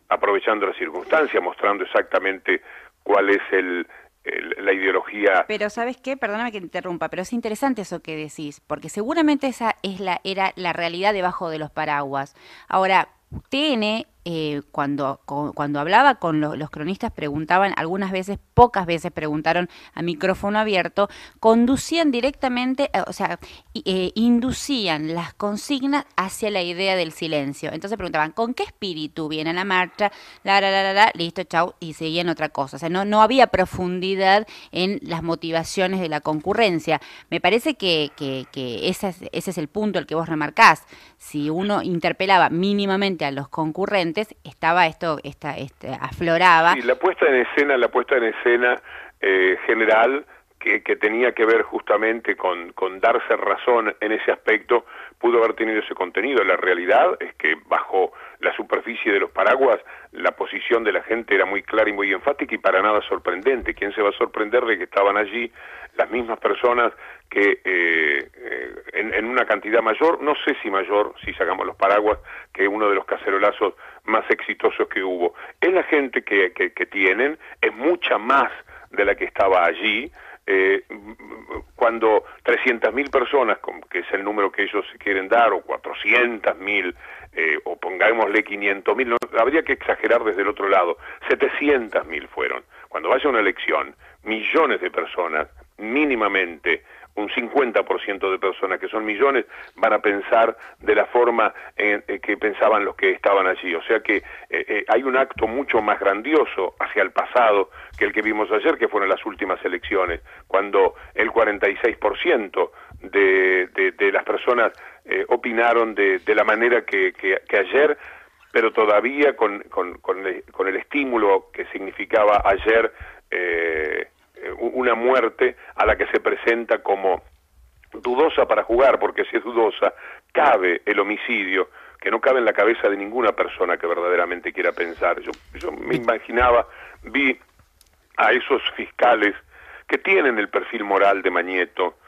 aprovechando la circunstancia, mostrando exactamente cuál es la ideología. Pero ¿sabes qué? Perdóname que te interrumpa, pero es interesante eso que decís, porque seguramente esa es era la realidad debajo de los paraguas. Ahora, TN, cuando hablaba con los cronistas, preguntaban, algunas veces, pocas veces preguntaron a micrófono abierto, conducían directamente, o sea, inducían las consignas hacia la idea del silencio. Entonces preguntaban, ¿con qué espíritu viene la marcha? Listo, chau, y seguían otra cosa. O sea, no había profundidad en las motivaciones de la concurrencia. Me parece que ese es el punto al que vos remarcás. Si uno interpelaba mínimamente a los concurrentes, estaba afloraba. Sí, la puesta en escena general que tenía que ver justamente con darse razón en ese aspecto, pudo haber tenido ese contenido. La realidad es que bajo la superficie de los paraguas la posición de la gente era muy clara y muy enfática y para nada sorprendente. ¿Quién se va a sorprender de que estaban allí las mismas personas que en una cantidad mayor, no sé si mayor, si sacamos los paraguas, que uno de los cacerolazos más exitosos que hubo? Es la gente que tienen, es mucha más de la que estaba allí. Cuando 300.000 personas, que es el número que ellos quieren dar, o 400.000, o pongámosle 500.000, no, habría que exagerar desde el otro lado, 700.000 fueron. Cuando vaya una elección, millones de personas, mínimamente un 50% de personas, que son millones, van a pensar de la forma que pensaban los que estaban allí. O sea que hay un acto mucho más grandioso hacia el pasado que el que vimos ayer, que fueron las últimas elecciones, cuando el 46% de las personas opinaron de la manera que ayer, pero todavía con el estímulo que significaba ayer una muerte a la que se presenta como dudosa para jugar, porque si es dudosa, cabe el homicidio, que no cabe en la cabeza de ninguna persona que verdaderamente quiera pensar. Yo me imaginaba, vi a esos fiscales que tienen el perfil moral de Mañeto.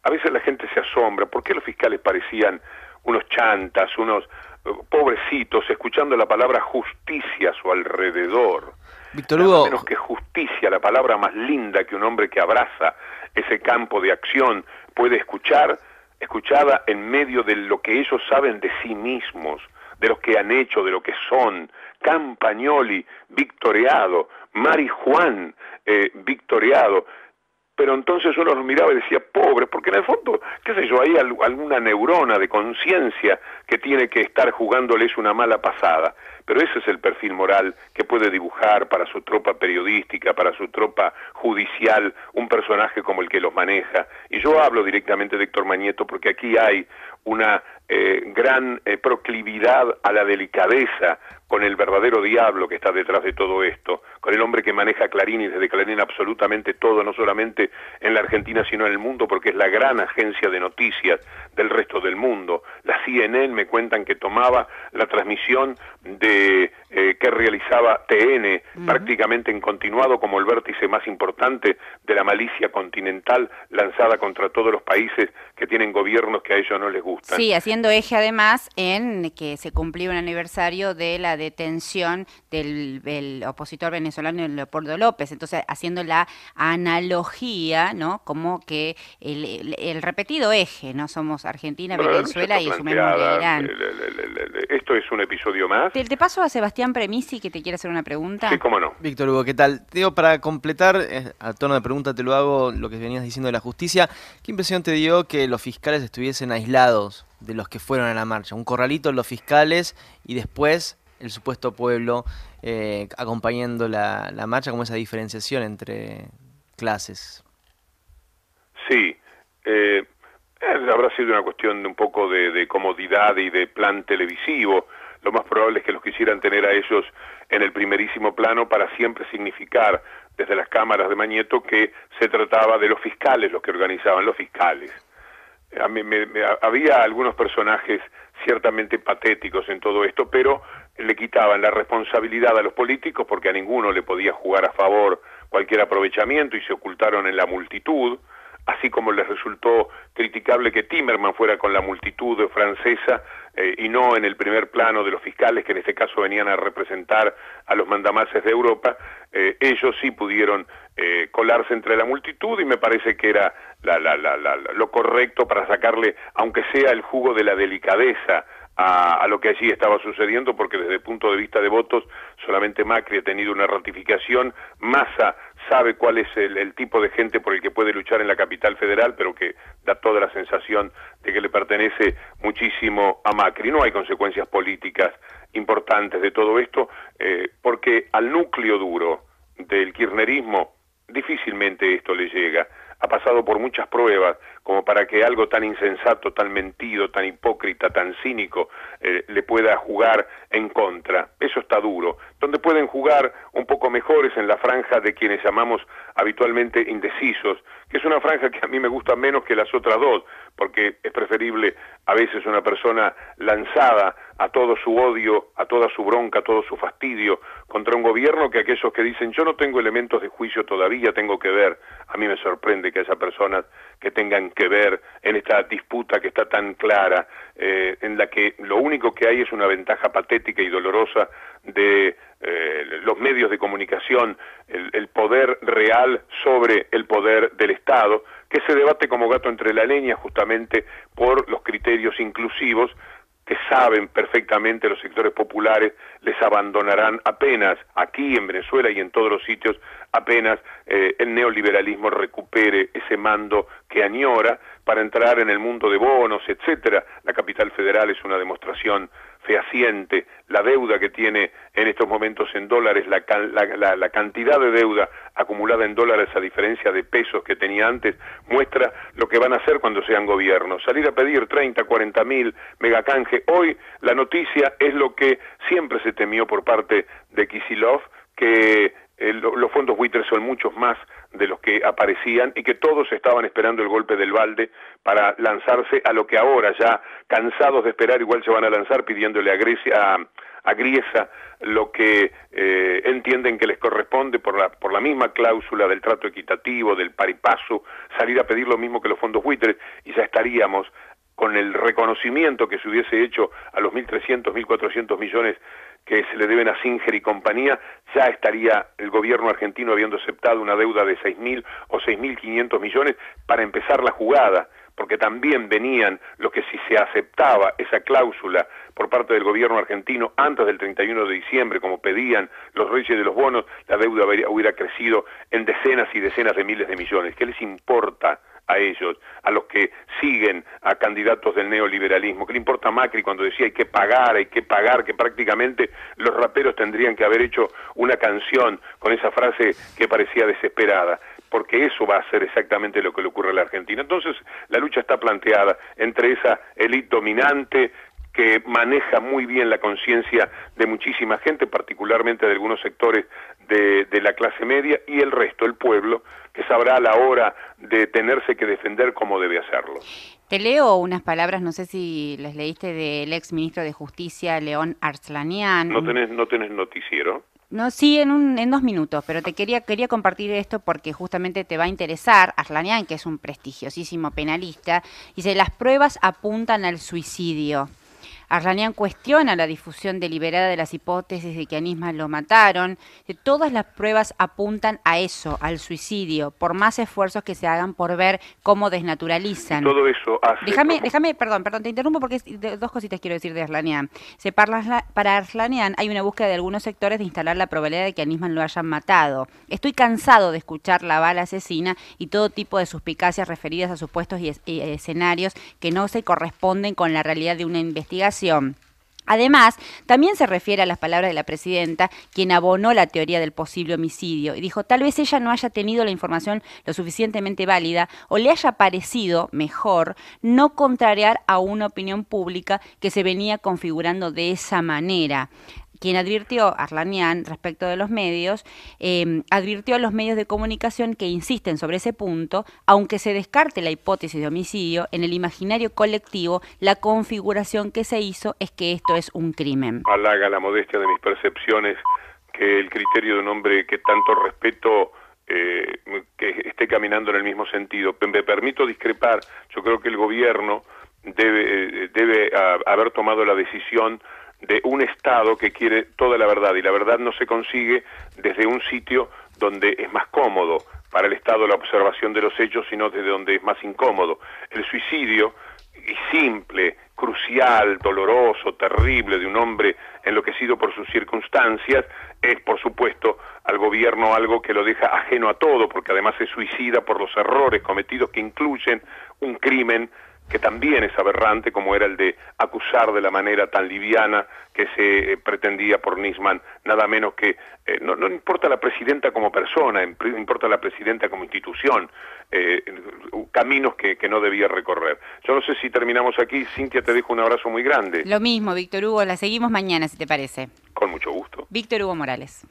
A veces la gente se asombra, ¿por qué los fiscales parecían unos chantas, unos pobrecitos, escuchando la palabra justicia a su alrededor? Víctor Nada Hugo, menos que justicia, la palabra más linda que un hombre que abraza ese campo de acción puede escuchar, escuchada en medio de lo que ellos saben de sí mismos, de lo que han hecho, de lo que son. Campagnoli, victoriado; Mari Juan, victoriado. Pero entonces uno los miraba y decía, pobre, porque en el fondo, qué sé yo, hay alguna neurona de conciencia que tiene que estar jugándoles una mala pasada. Pero ese es el perfil moral que puede dibujar para su tropa periodística, para su tropa judicial, un personaje como el que los maneja. Y yo hablo directamente de Héctor Mañeto porque aquí hay una gran proclividad a la delicadeza con el verdadero diablo que está detrás de todo esto, con el hombre que maneja Clarín y desde Clarín absolutamente todo, no solamente en la Argentina sino en el mundo, porque es la gran agencia de noticias del resto del mundo. La CNN me cuentan que tomaba la transmisión que realizaba TN prácticamente en continuado como el vértice más importante de la malicia continental lanzada contra todos los países que tienen gobiernos que a ellos no les gustan. Sí, haciendo eje además en que se cumplió un aniversario de la detención del opositor venezolano Leopoldo López, entonces haciendo la analogía, ¿no? Como que el repetido eje, ¿no? Somos Argentina, Bueno, la lucha Venezuela está y sumémosle planteada, Irán. esto es un episodio más. Te paso a Sebastián Premisi que te quiere hacer una Sí, pregunta. cómo no. Víctor Hugo, ¿qué tal? Te digo, para completar, a tono de pregunta te lo hago, lo que venías diciendo de la justicia, ¿qué impresión te dio que los fiscales estuviesen aislados de los que fueron a la marcha? Un corralito los fiscales y después el supuesto pueblo acompañando la marcha, como esa diferenciación entre clases. Sí, habrá sido una cuestión de un poco de comodidad y de plan televisivo. Lo más probable es que los quisieran tener a ellos en el primerísimo plano para siempre significar desde las cámaras de Mañeto que se trataba de los fiscales, los que organizaban los fiscales. Había algunos personajes ciertamente patéticos en todo esto, pero le quitaban la responsabilidad a los políticos porque a ninguno le podía jugar a favor cualquier aprovechamiento y se ocultaron en la multitud. así como les resultó criticable que Timerman fuera con la multitud francesa y no en el primer plano de los fiscales que en este caso venían a representar a los mandamases de Europa, ellos sí pudieron colarse entre la multitud y me parece que era lo correcto para sacarle, aunque sea el jugo de la delicadeza a lo que allí estaba sucediendo, porque desde el punto de vista de votos solamente Macri ha tenido una ratificación. Massa sabe cuál es el tipo de gente por el que puede luchar en la capital federal, pero que da toda la sensación de que le pertenece muchísimo a Macri. No hay consecuencias políticas importantes de todo esto, porque al núcleo duro del kirchnerismo difícilmente esto le llega. Ha pasado por muchas pruebas como para que algo tan insensato, tan mentido, tan hipócrita, tan cínico le pueda jugar en contra. Eso está duro. Donde pueden jugar un poco mejores en la franja de quienes llamamos habitualmente indecisos, que es una franja que a mí me gusta menos que las otras dos, porque es preferible a veces una persona lanzada a todo su odio, a toda su bronca, a todo su fastidio contra un gobierno, que aquellos que dicen yo no tengo elementos de juicio todavía, tengo que ver. A mí me sorprende que haya personas que tengan que ver en esta disputa que está tan clara, en la que lo único que hay es una ventaja patética y dolorosa de los medios de comunicación, el poder real sobre el poder del Estado, que se debate como gato entre la leña justamente por los criterios inclusivos que saben perfectamente los sectores populares les abandonarán apenas aquí en Venezuela y en todos los sitios, apenas el neoliberalismo recupere ese mando que añora para entrar en el mundo de bonos, etcétera. La capital federal es una demostración fehaciente. La deuda que tiene en estos momentos en dólares, la cantidad de deuda acumulada en dólares a diferencia de pesos que tenía antes, muestra lo que van a hacer cuando sean gobierno. Salir a pedir 30, 40 mil megacanje. Hoy la noticia es lo que siempre se temió por parte de Kicillof, que los fondos buitres son muchos más de los que aparecían y que todos estaban esperando el golpe del balde para lanzarse a lo que ahora, ya cansados de esperar, igual se van a lanzar pidiéndole a Griesa lo que entienden que les corresponde por la misma cláusula del trato equitativo, del pari passu, salir a pedir lo mismo que los fondos buitres, y ya estaríamos con el reconocimiento que se hubiese hecho a los 1.300, 1.400 millones que se le deben a Singer y compañía, ya estaría el gobierno argentino habiendo aceptado una deuda de 6.000 o 6.500 millones para empezar la jugada, porque también venían los que si se aceptaba esa cláusula por parte del gobierno argentino antes del 31 de diciembre, como pedían los reyes de los bonos, la deuda hubiera crecido en decenas y decenas de miles de millones. ¿Qué les importa a ellos, a los que siguen a candidatos del neoliberalismo? ¿Qué le importa a Macri cuando decía hay que pagar, que prácticamente los raperos tendrían que haber hecho una canción con esa frase que parecía desesperada? Porque eso va a ser exactamente lo que le ocurre a la Argentina. Entonces, la lucha está planteada entre esa élite dominante que maneja muy bien la conciencia de muchísima gente, particularmente de algunos sectores de la clase media, y el resto, el pueblo, que sabrá a la hora de tenerse que defender cómo debe hacerlo. Te leo unas palabras, no sé si les leíste, del ex ministro de Justicia, León Arslanian. ¿No tenés noticiero? No, sí, en 2 minutos, pero te quería compartir esto porque justamente te va a interesar. Arslanian, que es un prestigiosísimo penalista, dice: las pruebas apuntan al suicidio. Arslanian cuestiona la difusión deliberada de las hipótesis de que a Nisman lo mataron. Todas las pruebas apuntan a eso, al suicidio, por más esfuerzos que se hagan por ver cómo desnaturalizan. Y todo eso hace... Déjame, perdón, te interrumpo porque 2 cositas quiero decir de Arslanian. Para Arslanian hay una búsqueda de algunos sectores de instalar la probabilidad de que a Nisman lo hayan matado. Estoy cansado de escuchar la bala asesina y todo tipo de suspicacias referidas a supuestos y escenarios que no se corresponden con la realidad de una investigación. Además, también se refiere a las palabras de la presidenta, quien abonó la teoría del posible homicidio y dijo: tal vez ella no haya tenido la información lo suficientemente válida o le haya parecido mejor no contrariar a una opinión pública que se venía configurando de esa manera. Quien advirtió, Arslanian, respecto de los medios, advirtió a los medios de comunicación que insisten sobre ese punto, aunque se descarte la hipótesis de homicidio, en el imaginario colectivo la configuración que se hizo es que esto es un crimen. Halaga la modestia de mis percepciones que el criterio de un hombre que tanto respeto que esté caminando en el mismo sentido. Me permito discrepar. Yo creo que el gobierno debe haber tomado la decisión de un Estado que quiere toda la verdad, y la verdad no se consigue desde un sitio donde es más cómodo para el Estado la observación de los hechos, sino desde donde es más incómodo. El suicidio, y simple, crucial, doloroso, terrible, de un hombre enloquecido por sus circunstancias, es por supuesto al gobierno algo que lo deja ajeno a todo, porque además se suicida por los errores cometidos que incluyen un crimen que también es aberrante, como era el de acusar de la manera tan liviana que se pretendía por Nisman, nada menos que, no importa la presidenta como persona, importa la presidenta como institución, caminos que no debía recorrer. Yo no sé si terminamos aquí. Cintia, te dejo un abrazo muy grande. Lo mismo, Víctor Hugo, la seguimos mañana, si te parece. Con mucho gusto. Víctor Hugo Morales.